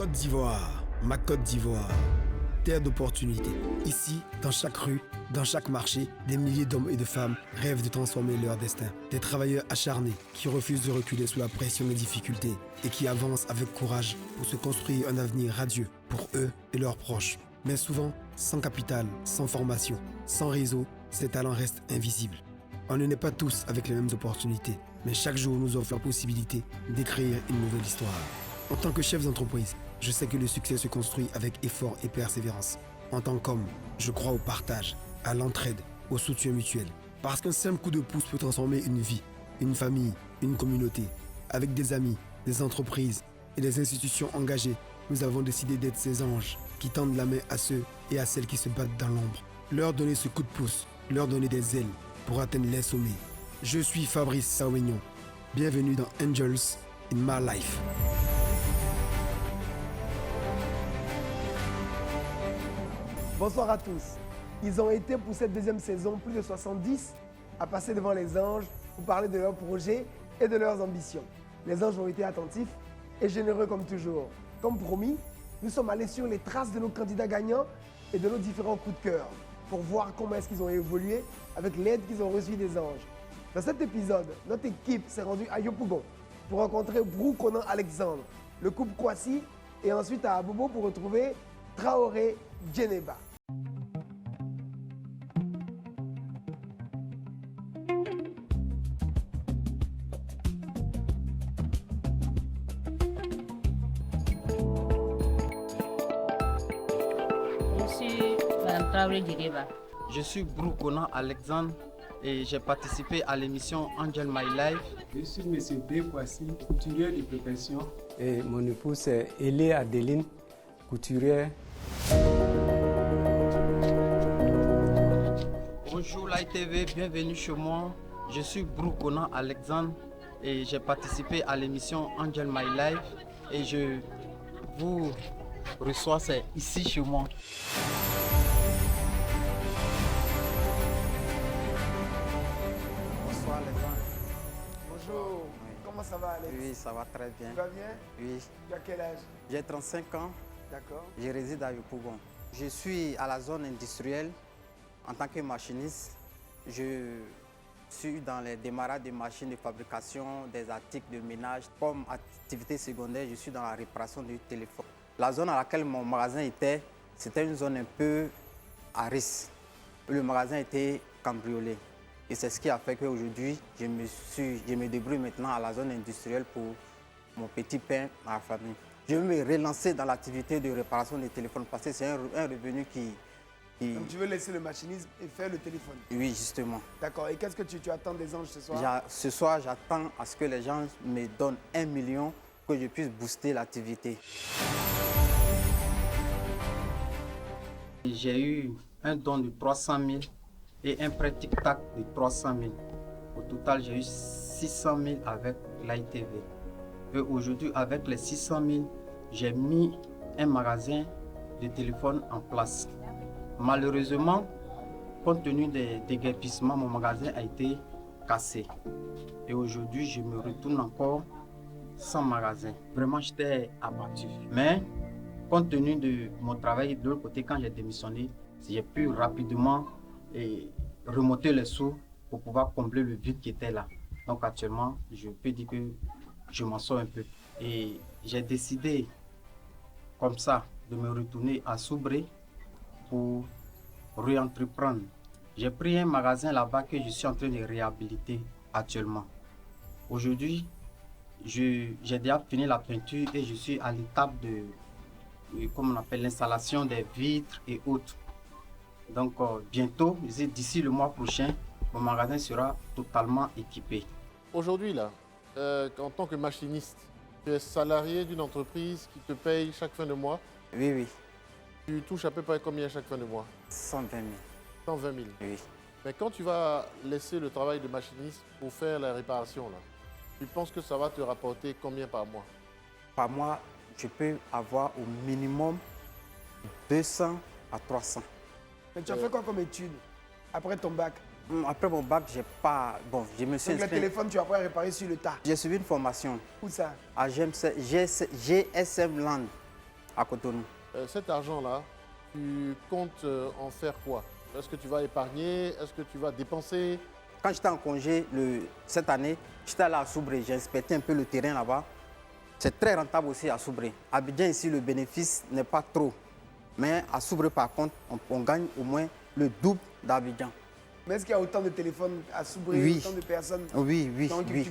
Côte d'Ivoire, ma Côte d'Ivoire, terre d'opportunités. Ici, dans chaque rue, dans chaque marché, des milliers d'hommes et de femmes rêvent de transformer leur destin. Des travailleurs acharnés qui refusent de reculer sous la pression des difficultés et qui avancent avec courage pour se construire un avenir radieux pour eux et leurs proches. Mais souvent, sans capital, sans formation, sans réseau, ces talents restent invisibles. On ne naît pas tous avec les mêmes opportunités, mais chaque jour nous offre la possibilité d'écrire une nouvelle histoire. En tant que chef d'entreprise, je sais que le succès se construit avec effort et persévérance. En tant qu'homme, je crois au partage, à l'entraide, au soutien mutuel. Parce qu'un simple coup de pouce peut transformer une vie, une famille, une communauté. Avec des amis, des entreprises et des institutions engagées, nous avons décidé d'être ces anges qui tendent la main à ceux et à celles qui se battent dans l'ombre. Leur donner ce coup de pouce, leur donner des ailes pour atteindre les sommets. Je suis Fabrice Saoignon. Bienvenue dans Angels in My Life. Bonsoir à tous. Ils ont été pour cette deuxième saison plus de 70 à passer devant les anges pour parler de leurs projets et de leurs ambitions. Les anges ont été attentifs et généreux comme toujours. Comme promis, nous sommes allés sur les traces de nos candidats gagnants et de nos différents coups de cœur pour voir comment est-ce qu'ils ont évolué avec l'aide qu'ils ont reçue des anges. Dans cet épisode, notre équipe s'est rendue à Yopougon pour rencontrer Brou Conan Alexandre, le couple Kwasi, et ensuite à Abobo pour retrouver Traoré Djeneba. Je suis Brou Conan Alexandre et j'ai participé à l'émission Angel My Life. Je suis M. B. Kwasi, couturier de profession. Et mon épouse est Elé Adeline, couturière. Bonjour l'ITV, bienvenue chez moi. Je suis Brou Conan Alexandre et j'ai participé à l'émission Angel My Life et je vous reçois ici chez moi. Bonsoir les gens. Bonjour. Comment ça va Alex? Oui, ça va très bien. Tu vas bien? Oui. Tu as quel âge? J'ai 35 ans. D'accord. Je réside à Yopougon. Je suis à la zone industrielle en tant que machiniste. Je suis dans les démarrages de machines de fabrication, des articles de ménage. Comme activité secondaire, je suis dans la réparation du téléphone. La zone à laquelle mon magasin était, c'était une zone un peu à risque. Le magasin était cambriolé. Et c'est ce qui a fait qu'aujourd'hui, je me débrouille maintenant à la zone industrielle pour mon petit pain à la famille. Je veux me relancer dans l'activité de réparation des téléphones parce que c'est un revenu qui... Donc tu veux laisser le machinisme et faire le téléphone? Oui, justement. D'accord. Et qu'est-ce que tu attends des anges ce soir? Ce soir, j'attends à ce que les gens me donnent 1 million pour que je puisse booster l'activité. J'ai eu un don de 300 000 et un prêt tic-tac de 300 000. Au total, j'ai eu 600 000 avec l'ITV. Et aujourd'hui, avec les 600 000, j'ai mis un magasin de téléphone en place. Malheureusement, compte tenu des déguerpissements, mon magasin a été cassé. Et aujourd'hui, je me retourne encore sans magasin. Vraiment, j'étais abattu. Mais, compte tenu de mon travail de l'autre côté, quand j'ai démissionné, j'ai pu rapidement remonter les sous pour pouvoir combler le vide qui était là. Donc actuellement, je peux dire que je m'en sors un peu. Et j'ai décidé, comme ça, de me retourner à Soubré pour réentreprendre. J'ai pris un magasin là-bas que je suis en train de réhabiliter actuellement. Aujourd'hui, j'ai déjà fini la peinture et je suis à l'étape de, comme on appelle, l'installation des vitres et autres. Donc bientôt, d'ici le mois prochain, mon magasin sera totalement équipé. Aujourd'hui, là, en tant que machiniste, tu es salarié d'une entreprise qui te paye chaque fin de mois. Oui, oui. Tu touches à peu près combien chaque fin de mois? 120 000. 120 000. Oui. Mais quand tu vas laisser le travail de machiniste pour faire la réparation, là, tu penses que ça va te rapporter combien par mois? Par mois, je peux avoir au minimum 200 à 300. Mais tu as fait quoi comme étude après ton bac? Après mon bac, j'ai pas... Bon, je me suis Donc le inscrit... téléphone, tu as pas réparé sur le tas? J'ai suivi une formation Où ça? à GSM Land. à Cotonou. Cet argent-là, tu comptes en faire quoi? Est-ce que tu vas épargner? Est-ce que tu vas dépenser? Quand j'étais en congé cette année, j'étais allé à Soubré, j'ai inspecté un peu le terrain là-bas. C'est très rentable aussi à Soubré. À Abidjan, ici, le bénéfice n'est pas trop. Mais à Soubré, par contre, on gagne au moins le double d'Abidjan. Mais est-ce qu'il y a autant de téléphones à Soubré, Oui. autant de personnes Oui.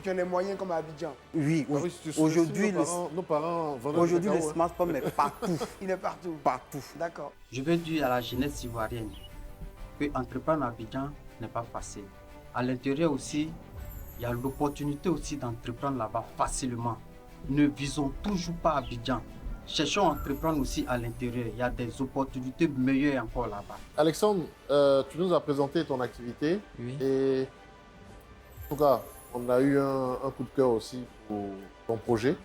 qui ont les moyens comme à Abidjan? Oui, Ah oui, si tu aujourd'hui, nos parents vendent du aujourd'hui, le cacao, hein. smartphone est partout. Il est partout. Partout. D'accord. Je veux dire à la jeunesse ivoirienne que entreprendre à Abidjan n'est pas facile. À l'intérieur aussi, il y a l'opportunité aussi d'entreprendre là-bas facilement. Ne visons toujours pas Abidjan. Cherchons à entreprendre aussi à l'intérieur. Il y a des opportunités meilleures encore là-bas. Alexandre, tu nous as présenté ton activité. Oui. Et en tout cas, on a eu un coup de cœur aussi pour ton projet.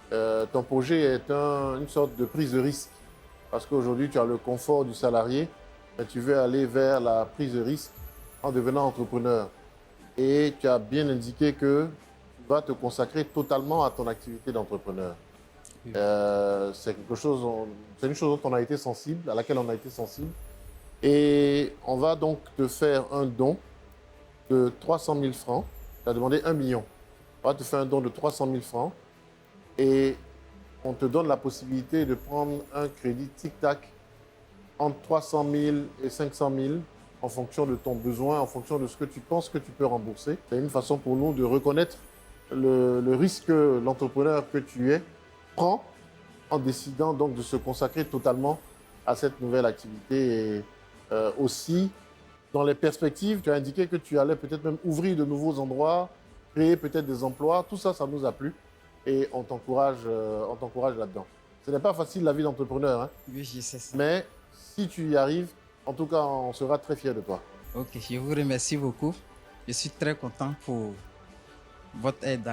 Ton projet est une sorte de prise de risque. Parce qu'aujourd'hui, tu as le confort du salarié, mais tu veux aller vers la prise de risque en devenant entrepreneur. Et tu as bien indiqué que tu vas te consacrer totalement à ton activité d'entrepreneur. C'est une chose dont on a été sensible, à laquelle on a été sensible. Et on va donc te faire un don de 300 000 francs. Tu as demandé 1 million. On va te faire un don de 300 000 francs. Et on te donne la possibilité de prendre un crédit tic-tac entre 300 000 et 500 000 en fonction de ton besoin, en fonction de ce que tu penses que tu peux rembourser. C'est une façon pour nous de reconnaître le risque que l'entrepreneur que tu es prend en décidant donc de se consacrer totalement à cette nouvelle activité. Et aussi, dans les perspectives, tu as indiqué que tu allais peut-être même ouvrir de nouveaux endroits, créer peut-être des emplois. Tout ça, ça nous a plu et on t'encourage là-dedans. Ce n'est pas facile la vie d'entrepreneur, hein, Oui, je sais ça. mais si tu y arrives, en tout cas, on sera très fiers de toi. Ok, je vous remercie beaucoup. Je suis très content pour votre aide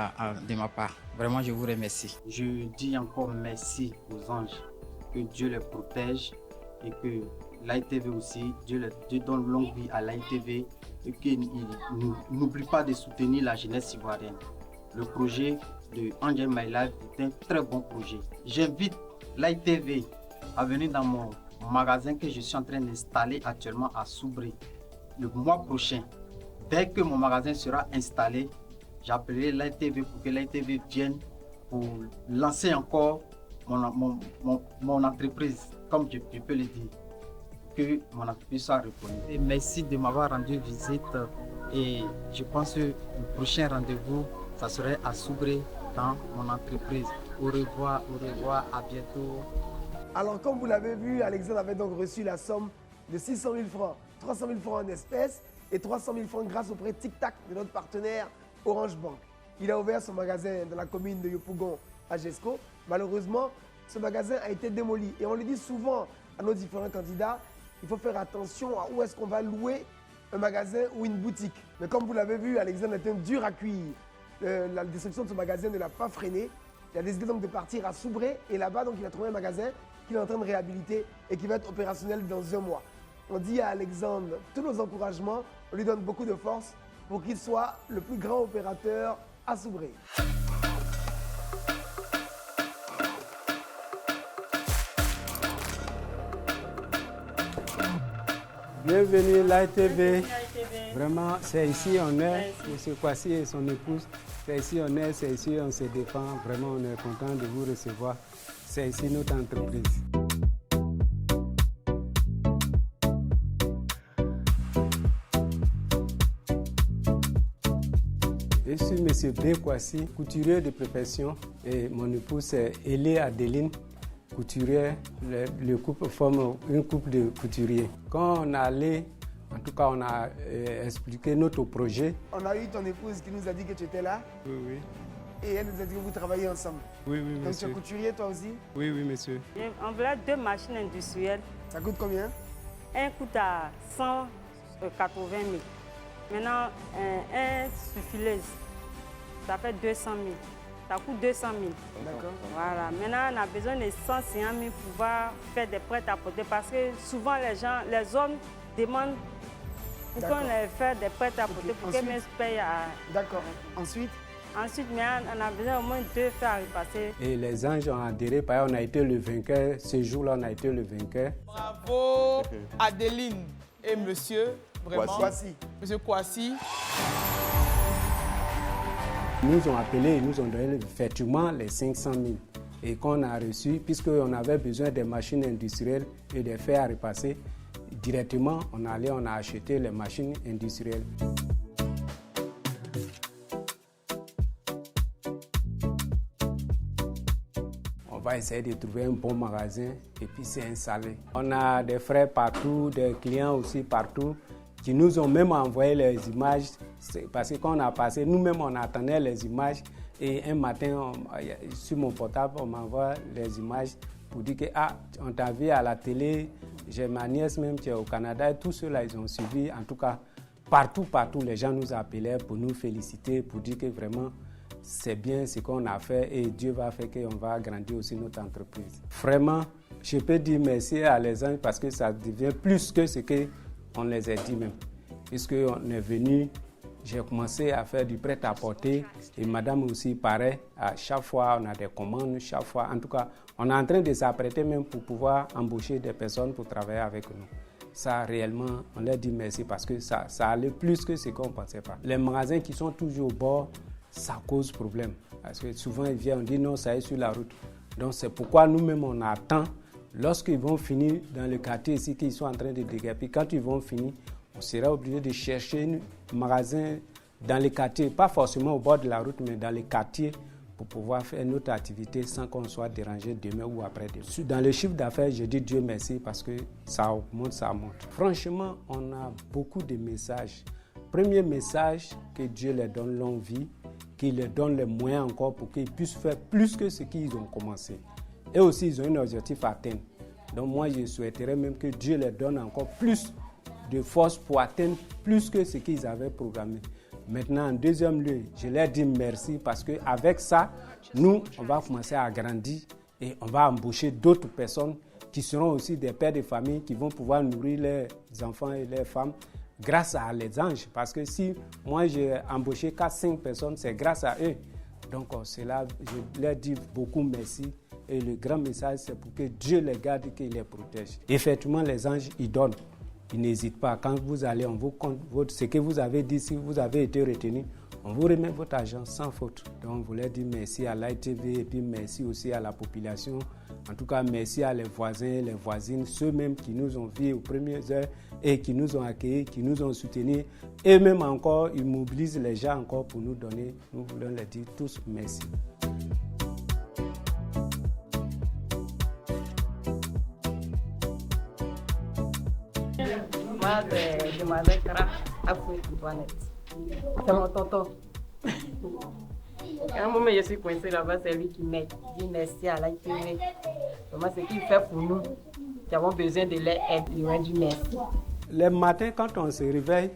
de ma part. Vraiment, je vous remercie. Je dis encore merci aux anges. Que Dieu les protège et que l'AITV aussi, Dieu donne longue vie à l'AITV et qu'il n'oublie pas de soutenir la jeunesse ivoirienne. Le projet de Angel My Life est un très bon projet. J'invite l'AITV à venir dans mon magasin que je suis en train d'installer actuellement à Soubré le mois prochain. Dès que mon magasin sera installé, j'appellerai l'AITV pour que l'AITV vienne pour lancer encore mon entreprise, comme je peux le dire, que mon entreprise soit reconnue. Et merci de m'avoir rendu visite et je pense que le prochain rendez-vous, ça serait à Soubré dans mon entreprise. Au revoir, à bientôt. Alors, comme vous l'avez vu, Alexandre avait donc reçu la somme de 600 000 francs, 300 000 francs en espèces et 300 000 francs grâce au prêt Tic-Tac de notre partenaire Orange Bank. Il a ouvert son magasin dans la commune de Yopougon à Jesco. Malheureusement, ce magasin a été démoli. Et on le dit souvent à nos différents candidats, il faut faire attention à où est-ce qu'on va louer un magasin ou une boutique. Mais comme vous l'avez vu, Alexandre était dur à cuire. La destruction de ce magasin ne l'a pas freiné. Il a décidé donc de partir à Soubré et là-bas, donc il a trouvé un magasin qu'il est en train de réhabiliter et qui va être opérationnel dans 1 mois. On dit à Alexandre tous nos encouragements, on lui donne beaucoup de force pour qu'il soit le plus grand opérateur à Soubré. Bienvenue l'AITV. Vraiment, c'est ici on est, M. Kwasi et son épouse. C'est ici on est, c'est ici on se défend. Vraiment, on est content de vous recevoir. C'est ici notre entreprise. Je suis M. B. Kwasi, couturier de profession, et mon épouse est Elie Adeline, couturière. Le couple forme une couple de couturiers. Quand on est allé, en tout cas, on a expliqué notre projet. On a eu ton épouse qui nous a dit que tu étais là. Oui, oui. Et elle nous a dit que vous travaillez ensemble. Oui, oui, Donc monsieur. tu es couturier toi aussi? Oui, oui, monsieur. On voulait 2 machines industrielles. Ça coûte combien? Un coûte à 180 000. Maintenant, un suffileuse, ça fait 200 000. Ça coûte 200 000. D'accord. Voilà. Maintenant, on a besoin de 150 000 pour pouvoir faire des prêts à porter parce que souvent les hommes demandent pour qu'on les fasse des prêts à porter pour qu'ils me payent à... D'accord. Ensuite, Ensuite, on a besoin au moins 2 feux à repasser. Et les anges ont adhéré, par exemple, on a été le vainqueur. Ce jour-là, on a été le vainqueur. Bravo Adeline et monsieur, vraiment. Kwasi. Monsieur Kwasi. Ils nous ont appelés, ils nous ont donné effectivement les 500 000. Et qu'on a reçu, puisqu'on avait besoin des machines industrielles et des fers à repasser, directement, on a acheté les machines industrielles. On va essayer de trouver un bon magasin et puis s'y installer. On a des frères partout, des clients aussi partout qui nous ont même envoyé les images. Parce que quand on a passé, nous-mêmes on attendait les images et un matin sur mon portable on m'envoie les images pour dire que on t'a vu à la télé, j'ai ma nièce même qui est au Canada et tous ceux-là ils ont suivi. En tout cas, partout les gens nous appelaient pour nous féliciter, pour dire que vraiment c'est bien ce qu'on a fait et Dieu va faire qu'on va agrandir aussi notre entreprise. Vraiment, je peux dire merci à les anges parce que ça devient plus que ce qu'on les a dit même. Puisqu'on est venu, j'ai commencé à faire du prêt-à-porter et madame aussi pareil. À chaque fois, on a des commandes, chaque fois. En tout cas, on est en train de s'apprêter même pour pouvoir embaucher des personnes pour travailler avec nous. Ça, réellement, on leur dit merci parce que ça allait plus que ce qu'on ne pensait pas. Les magasins qui sont toujours au bord, ça cause problème. Parce que souvent, ils viennent, on dit non, ça est sur la route. Donc, c'est pourquoi nous-mêmes, on attend. Lorsqu'ils vont finir dans le quartier ici, qu'ils sont en train de déguerpir, quand ils vont finir, on sera obligé de chercher un magasin dans les quartiers, pas forcément au bord de la route, mais dans les quartiers pour pouvoir faire notre activité sans qu'on soit dérangé demain ou après-demain. Dans le chiffre d'affaires, je dis Dieu merci parce que ça augmente, ça monte. Franchement, on a beaucoup de messages. Premier message, que Dieu leur donne longue vie, qu'il leur donne les moyens encore pour qu'ils puissent faire plus que ce qu'ils ont commencé. Et aussi, ils ont un objectif à atteindre. Donc moi, je souhaiterais même que Dieu leur donne encore plus de force pour atteindre plus que ce qu'ils avaient programmé. Maintenant, en deuxième lieu, je leur dis merci parce qu'avec ça, nous, on va commencer à grandir et on va embaucher d'autres personnes qui seront aussi des pères de famille qui vont pouvoir nourrir leurs enfants et leurs femmes grâce à les anges. Parce que si moi, j'ai embauché 4-5 personnes, c'est grâce à eux. Donc, c'est là, je leur dis beaucoup merci. Et le grand message, c'est pour que Dieu les garde et qu'il les protège. Effectivement, les anges, ils donnent. Ils n'hésitent pas. Quand vous allez, on vous compte ce que vous avez dit, si vous avez été retenu, on vous remet votre argent sans faute. Donc, on voulait dire merci à l'ITV et puis merci aussi à la population. En tout cas, merci à les voisins, les voisines, ceux-mêmes qui nous ont vus aux premières heures et qui nous ont accueillis, qui nous ont soutenus. Et même encore, ils mobilisent les gens encore pour nous donner. Nous voulons les dire tous merci. Moi, je m'appelle Kara Afoué-Antoinette. C'est mon tonton. À un moment, je suis coincée là-bas, c'est lui qui m'aide. Il dit merci à l'ITV. Vraiment, ce qu'il fait pour nous, qui avons besoin de l'aide, il lui dit merci. Les matins, quand on se réveille,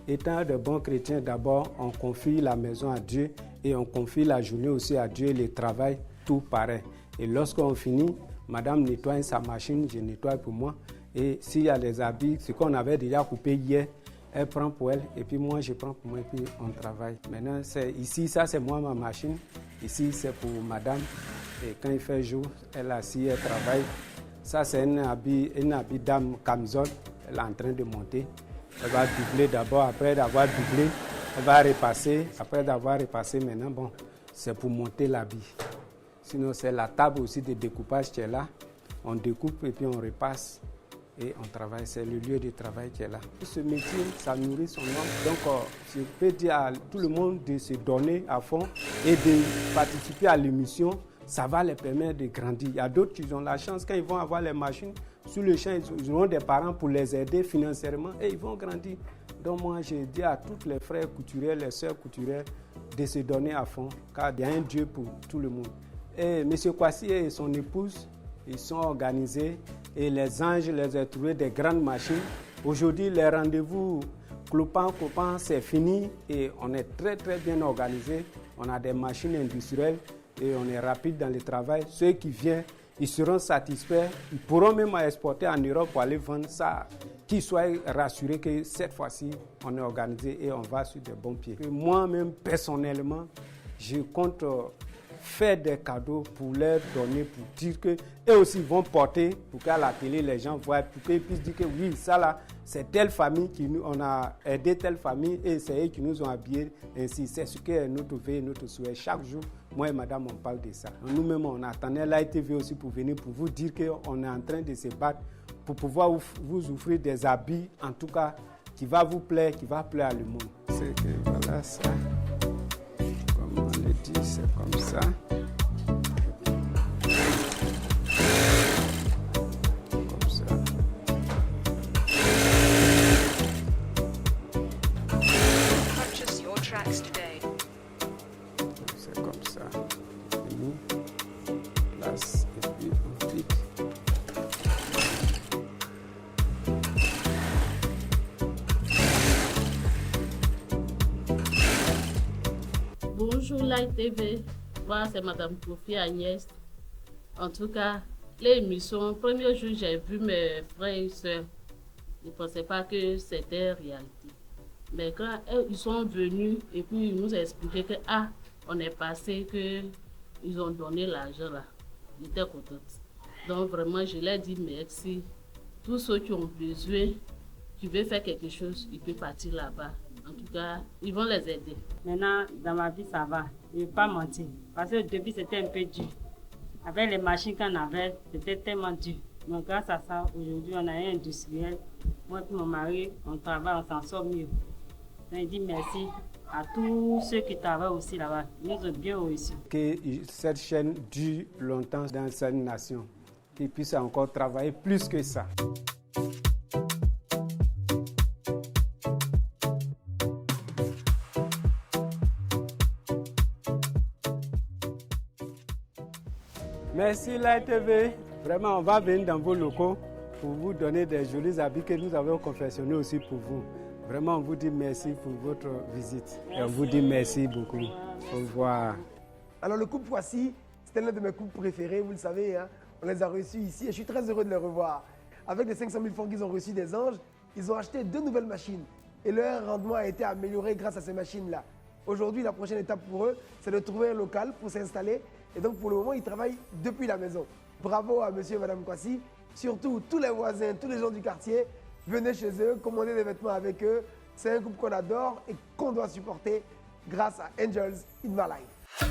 étant de bons chrétiens, d'abord, on confie la maison à Dieu et on confie la journée aussi à Dieu, le travail, tout pareil. Et lorsqu'on finit, madame nettoie sa machine, je nettoie pour moi. Et s'il y a des habits, ce qu'on avait déjà coupé hier, elle prend pour elle et puis moi je prends pour moi et puis on travaille. Maintenant, ici, ça c'est moi ma machine. Ici, c'est pour madame. Et quand il fait jour, elle assise, elle travaille. Ça c'est un habit dame camisole. Elle est en train de monter. Elle va doubler d'abord. Après d'avoir doublé, elle va repasser. Après d'avoir repassé, maintenant, bon, c'est pour monter l'habit. Sinon, c'est la table aussi de découpage qui est là. On découpe et puis on repasse. Et on travaille, c'est le lieu de travail qui est là. Ce métier, ça nourrit son homme. Donc, je peux dire à tout le monde de se donner à fond et de participer à l'émission. Ça va les permettre de grandir. Il y a d'autres qui ont la chance, quand ils vont avoir les machines, sur le champ, ils auront des parents pour les aider financièrement et ils vont grandir. Donc, moi, je dis à tous les frères couturiers, les sœurs couturières, de se donner à fond, car il y a un Dieu pour tout le monde. Et M. Kwasi et son épouse, ils sont organisés et les anges les ont trouvé des grandes machines. Aujourd'hui, les rendez-vous clopant, c'est fini et on est très très bien organisés. On a des machines industrielles et on est rapide dans le travail. Ceux qui viennent, ils seront satisfaits. Ils pourront même exporter en Europe pour aller vendre ça. Qu'ils soient rassurés que cette fois-ci, on est organisé et on va sur de bons pieds. Et moi-même, personnellement, je compte faire des cadeaux pour leur donner, pour dire qu'eux aussi vont porter, pour qu'à la télé, les gens voient, pour qu'ils puissent dire que oui, ça là, c'est telle famille qui nous, on a aidé telle famille et c'est eux qui nous ont habillés ainsi. C'est ce que est notre vœu, notre souhait. Chaque jour, moi et madame, on parle de ça. Nous-mêmes, on attendait l'ITV aussi pour venir, pour vous dire qu'on est en train de se battre pour pouvoir vous offrir des habits, en tout cas, qui va vous plaire, qui va plaire à le monde. C'est que voilà ça. Comme on le dit, c'est comme ça. Comme ça. Purchase your tracks today. C'est comme ça. Et nous, place et puis on clique. Bonjour l'ITV, moi c'est Madame Kofi Agnès. En tout cas, l'émission, premier jour j'ai vu mes frères et soeurs, je ne pensais pas que c'était réalité. Mais quand ils sont venus et puis ils nous ont expliqué que on est passé, qu'ils ont donné l'argent là, j'étais contente. Donc vraiment je leur dis merci. Tous ceux qui ont besoin, qui veulent faire quelque chose, ils peuvent partir là-bas. En tout cas, ils vont les aider. Maintenant, dans ma vie, ça va. Je ne vais pas mentir. Parce que au début, c'était un peu dur. Avec les machines qu'on avait, c'était tellement dur. Mais grâce à ça, aujourd'hui, on a un industriel. Moi et mon mari, on travaille, on s'en sort mieux. Donc, je dis merci à tous ceux qui travaillent aussi là-bas. Ils nous ont bien réussi. Que cette chaîne dure longtemps dans cette nation. Qu'ils puissent encore travailler plus que ça. Merci l'ITV. Vraiment, on va venir dans vos locaux pour vous donner des jolis habits que nous avons confectionnés aussi pour vous. Vraiment, on vous dit merci pour votre visite. Merci. Et on vous dit merci beaucoup. Au revoir. Alors le couple Poissy, c'était l'un de mes couples préférés, vous le savez. Hein? On les a reçus ici et je suis très heureux de les revoir. Avec les 500 000 francs qu'ils ont reçus des anges, ils ont acheté 2 nouvelles machines. Et leur rendement a été amélioré grâce à ces machines-là. Aujourd'hui, la prochaine étape pour eux, c'est de trouver un local pour s'installer. Et donc, pour le moment, ils travaillent depuis la maison. Bravo à monsieur et madame Kwasi. Surtout, tous les voisins, tous les gens du quartier, venez chez eux, commandez des vêtements avec eux. C'est un couple qu'on adore et qu'on doit supporter grâce à Angels in My Life.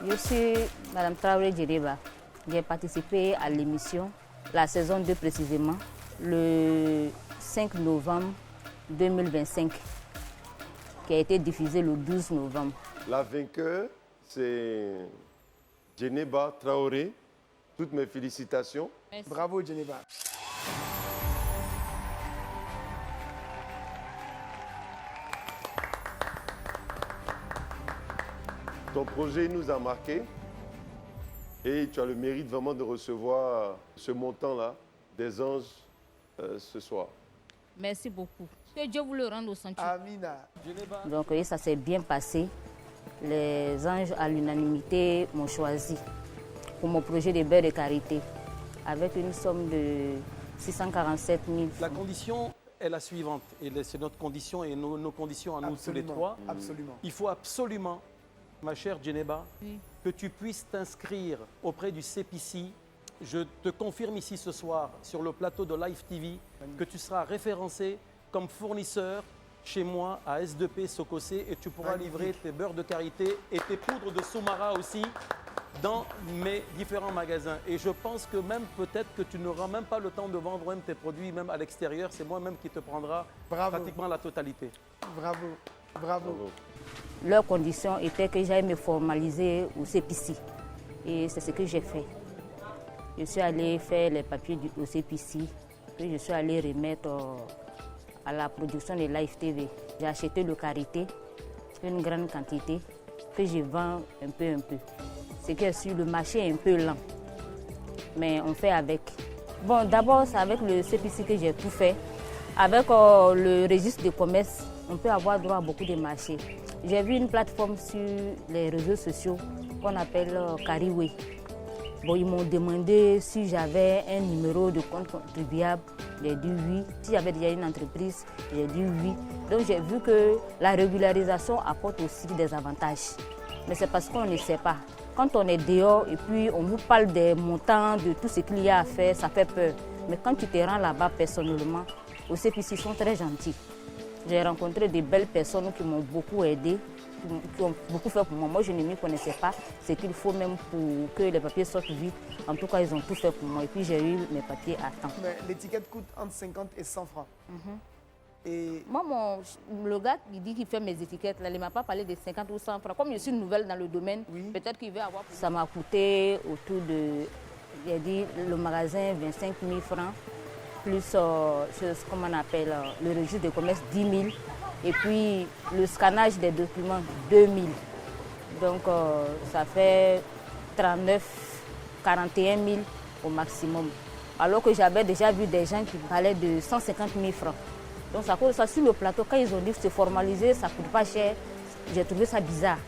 Je suis madame Traoré Djereba. J'ai participé à l'émission, la saison 2 précisément, le 5 novembre 2025. Qui a été diffusé le 12 novembre. La vainqueur, c'est Djeneba Traoré. Toutes mes félicitations. Merci. Bravo Djeneba. Ton projet nous a marqué et tu as le mérite vraiment de recevoir ce montant-là des anges ce soir. Merci beaucoup. Que Dieu vous le rende au centuple. Amina. Donc oui, ça s'est bien passé. Les anges à l'unanimité m'ont choisi pour mon projet de beurre de karité avec une somme de 647 000 francs. La condition est la suivante, et c'est notre condition et nos conditions à nous tous les trois. Absolument. Il faut absolument, ma chère Djeneba, que tu puisses t'inscrire auprès du CPC. Je te confirme ici ce soir, sur le plateau de Live TV, que tu seras référencé comme fournisseur chez moi à S2P Sokosé et tu pourras livrer tes beurres de karité et tes poudres de Soumara aussi dans mes différents magasins. Et je pense que même peut-être que tu n'auras même pas le temps de vendre même tes produits même à l'extérieur. C'est moi-même qui te prendra pratiquement la totalité. Bravo, bravo. Leur condition était que j'aille me formaliser au CPC. Et c'est ce que j'ai fait. Je suis allée faire les papiers au CPC. Puis je suis allée remettre à la production de Live TV. J'ai acheté le karité, une grande quantité, que je vends un peu. C'est que sur le marché est un peu lent, mais on fait avec. Bon, d'abord, c'est avec le CPC que j'ai tout fait. Avec le registre de commerce, on peut avoir droit à beaucoup de marchés. J'ai vu une plateforme sur les réseaux sociaux qu'on appelle Kariwe. Bon, ils m'ont demandé si j'avais un numéro de compte contribuable J'ai dit oui. Si j'avais déjà une entreprise, j'ai dit oui. Donc j'ai vu que la régularisation apporte aussi des avantages. Mais c'est parce qu'on ne sait pas. Quand on est dehors et puis on vous parle des montants, de tout ce qu'il y a à faire, ça fait peur. Mais quand tu te rends là-bas personnellement, au CPC, ils sont très gentils. J'ai rencontré des belles personnes qui m'ont beaucoup aidé, qui ont beaucoup fait pour moi. Moi, je ne m'y connaissais pas. C'est qu'il faut même pour que les papiers sortent vite. En tout cas, ils ont tout fait pour moi. Et puis, j'ai eu mes papiers à temps. Mais l'étiquette coûte entre 50 et 100 francs. Et moi, le gars qui dit qu'il fait mes étiquettes, là, il ne m'a pas parlé de 50 ou 100 francs. Comme je suis nouvelle dans le domaine, peut-être qu'il veut avoir... Ça m'a coûté autour de, j'ai dit, le magasin 25 000 francs, plus, comment on appelle, le registre de commerce 10 000, et puis le scannage des documents 2 000. Donc, ça fait 39, 41 000 au maximum. Alors que j'avais déjà vu des gens qui parlaient de 150 000 francs. Donc, à cause de ça, sur le plateau, quand ils ont dit que c'est formalisé, ça ne coûte pas cher, j'ai trouvé ça bizarre.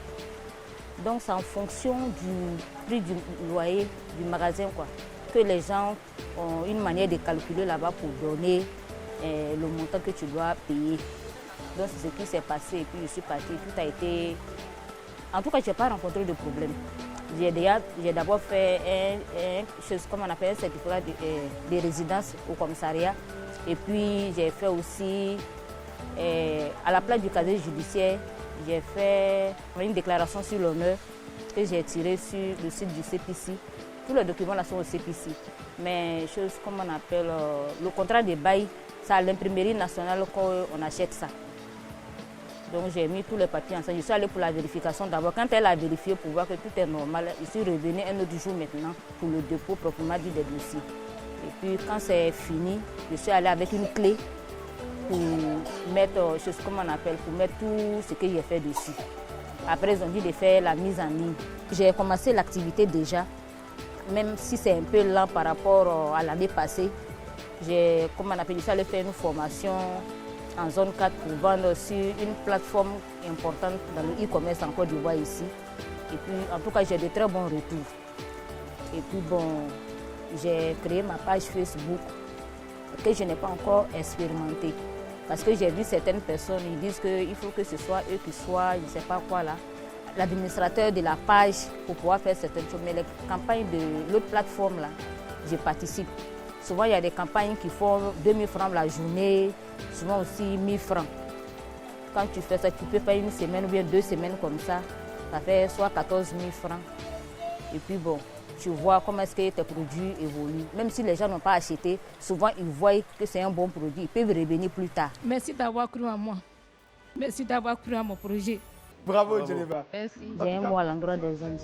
Donc, c'est en fonction du prix du loyer du magasin, quoi, que les gens ont une manière de calculer là-bas pour donner le montant que tu dois payer. Donc, c'est ce qui s'est passé. Et puis, je suis partie. Tout a été... En tout cas, je n'ai pas rencontré de problème. J'ai d'abord fait comment on appelle, un certificat de résidence au commissariat. Et puis, j'ai fait aussi, à la place du casier judiciaire, j'ai fait une déclaration sur l'honneur que j'ai tirée sur le site du CPC. Tous les documents là sont au CPC. Mais, comme on appelle, le contrat de bail, c'est à l'imprimerie nationale qu'on achète ça. Donc, j'ai mis tous les papiers ensemble. Je suis allée pour la vérification d'abord. Quand elle a vérifié pour voir que tout est normal, je suis revenue un autre jour maintenant pour le dépôt proprement dit des dossiers. Et puis, quand c'est fini, je suis allée avec une clé pour mettre, comment on appelle, pour mettre tout ce que j'ai fait dessus. Après, ils ont dit de faire la mise en ligne. J'ai commencé l'activité déjà, même si c'est un peu lent par rapport à l'année passée. Je suis allée faire une formation en zone 4 pour vendre sur une plateforme importante dans le e-commerce en Côte d'Ivoire ici. Et puis, en tout cas, j'ai de très bons retours. Et puis, bon, j'ai créé ma page Facebook que je n'ai pas encore expérimentée. Parce que j'ai vu certaines personnes, ils disent qu'il faut que ce soit eux qui soient, je ne sais pas quoi là, l'administrateur de la page pour pouvoir faire certaines choses. Mais les campagnes de l'autre plateforme là, je participe. Souvent, il y a des campagnes qui font 2000 francs la journée, souvent aussi 1000 francs. Quand tu fais ça, tu peux faire une semaine ou bien 2 semaines comme ça. Ça fait soit 14 000 francs. Et puis bon, tu vois comment est-ce que tes produits évoluent. Même si les gens n'ont pas acheté, souvent ils voient que c'est un bon produit. Ils peuvent revenir plus tard. Merci d'avoir cru en moi. Merci d'avoir cru en mon projet. Bravo, Geneva. Merci. J'ai un mot à l'endroit des anges.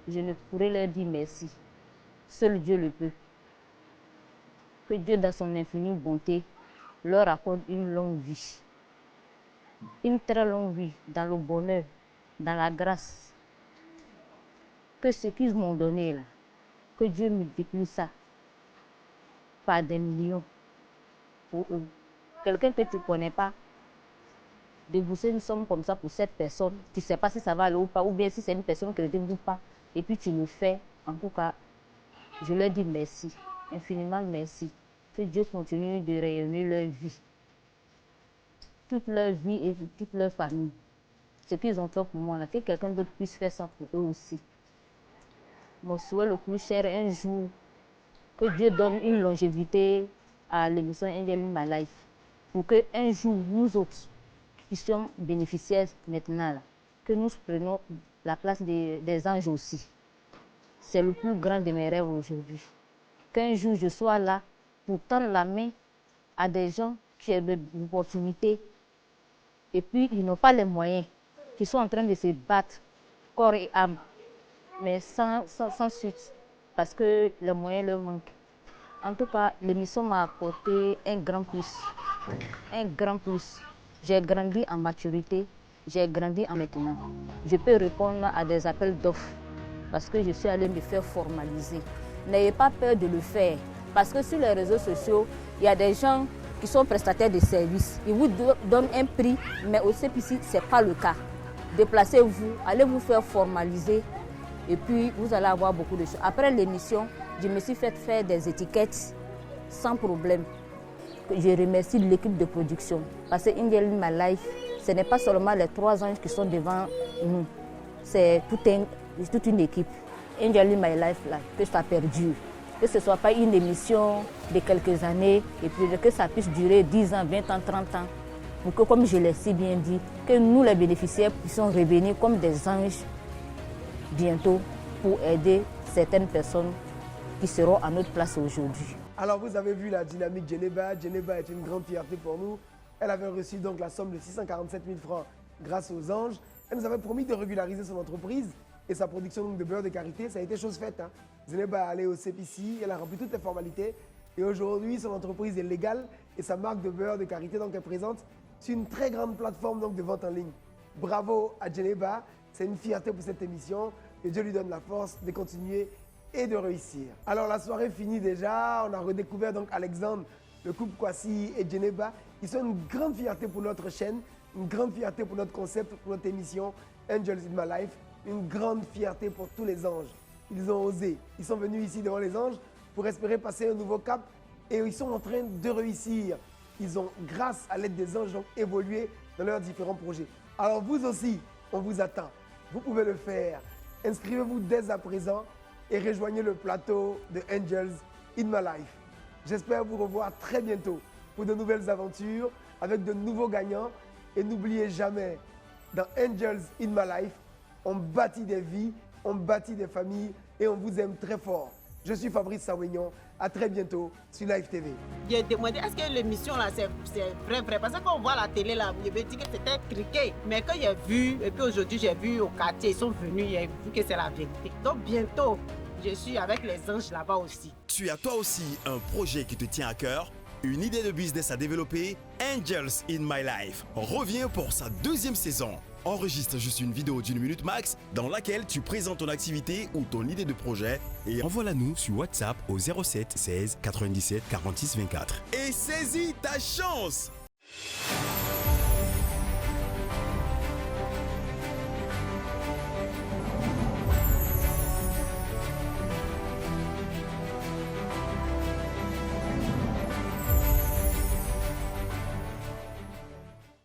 Je ne pourrais leur dire merci. Seul Dieu le peut. Que Dieu, dans son infinie bonté, leur accorde une longue vie. Une très longue vie dans le bonheur, dans la grâce. Que ce qu'ils m'ont donné là, que Dieu multiplie ça par des millions pour eux. Quelqu'un que tu ne connais pas, débourser une somme comme ça pour cette personne, tu ne sais pas si ça va aller ou pas, ou bien si c'est une personne qui ne te débourse pas, et puis tu le fais. En tout cas, je leur dis merci. Infiniment merci. Que Dieu continue de rayonner leur vie. Toute leur vie et toute leur famille. Ce qu'ils ont fait pour moi, là, que quelqu'un d'autre puisse faire ça pour eux aussi. Mon souhait le plus cher, un jour, que Dieu donne une longévité à l'émission Enjoy My Life. Pour qu'un jour, nous autres, qui sommes bénéficiaires maintenant, là, que nous prenions la place des anges aussi. C'est le plus grand de mes rêves aujourd'hui. Qu'un jour je sois là pour tendre la main à des gens qui ont des opportunités et puis ils n'ont pas les moyens, qui sont en train de se battre corps et âme, mais sans suite, parce que les moyens leur manquent. En tout cas, l'émission m'a apporté un grand plus. Un grand plus. J'ai grandi en maturité, j'ai grandi en maintenant. Je peux répondre à des appels d'offres parce que je suis allée me faire formaliser. N'ayez pas peur de le faire. Parce que sur les réseaux sociaux, il y a des gens qui sont prestataires de services. Ils vous donnent un prix, mais au CPC, ce n'est pas le cas. Déplacez-vous, allez vous faire formaliser et puis vous allez avoir beaucoup de choses. Après l'émission, je me suis fait faire des étiquettes sans problème. Je remercie l'équipe de production parce que Angel in My Life, ce n'est pas seulement les 3 anges qui sont devant nous, c'est toute une équipe. Angel in My Life, là, que ça perdure, que ce ne soit pas une émission de quelques années et puis que ça puisse durer 10 ans, 20 ans, 30 ans. Pour que, comme je l'ai si bien dit, que nous, les bénéficiaires, puissions revenir comme des anges bientôt pour aider certaines personnes qui seront à notre place aujourd'hui. Alors vous avez vu la dynamique Djeneba. Djeneba est une grande fierté pour nous. Elle avait reçu donc la somme de 647 000 francs grâce aux anges. Elle nous avait promis de régulariser son entreprise et sa production donc, de beurre de karité. Ça a été chose faite. Djeneba est allée au CPC, elle a rempli toutes les formalités. Et aujourd'hui, son entreprise est légale et sa marque de beurre de karité donc, est présente sur une très grande plateforme donc, de vente en ligne. Bravo à Djeneba. C'est une fierté pour cette émission. Que Dieu lui donne la force de continuer et de réussir. Alors la soirée finit déjà, on a redécouvert donc Alexandre, le couple Kwasi et Djeneba. Ils sont une grande fierté pour notre chaîne, une grande fierté pour notre concept, pour notre émission Angels in My Life, une grande fierté pour tous les anges. Ils ont osé, ils sont venus ici devant les anges pour espérer passer un nouveau cap et ils sont en train de réussir. Ils ont, grâce à l'aide des anges, donc, évolué dans leurs différents projets. Alors vous aussi, on vous attend. Vous pouvez le faire. Inscrivez-vous dès à présent et rejoignez le plateau de Angels in My Life. J'espère vous revoir très bientôt pour de nouvelles aventures avec de nouveaux gagnants. Et n'oubliez jamais, dans Angels in My Life, on bâtit des vies, on bâtit des familles et on vous aime très fort. Je suis Fabrice Sawignon. À très bientôt sur Live TV. J'ai demandé est-ce que l'émission là c'est vrai parce que quand on voit la télé là, je me dis que c'était criqué. Mais quand j'ai vu, et puis aujourd'hui j'ai vu au quartier, ils sont venus, j'ai vu que c'est la vérité. Donc bientôt, je suis avec les anges là-bas aussi. Tu as toi aussi un projet qui te tient à cœur, une idée de business à développer? Angels in My Life revient pour sa 2e saison. Enregistre juste une vidéo d'1 minute max dans laquelle tu présentes ton activité ou ton idée de projet et envoie-la nous sur WhatsApp au 07 16 97 46 24. Et saisis ta chance!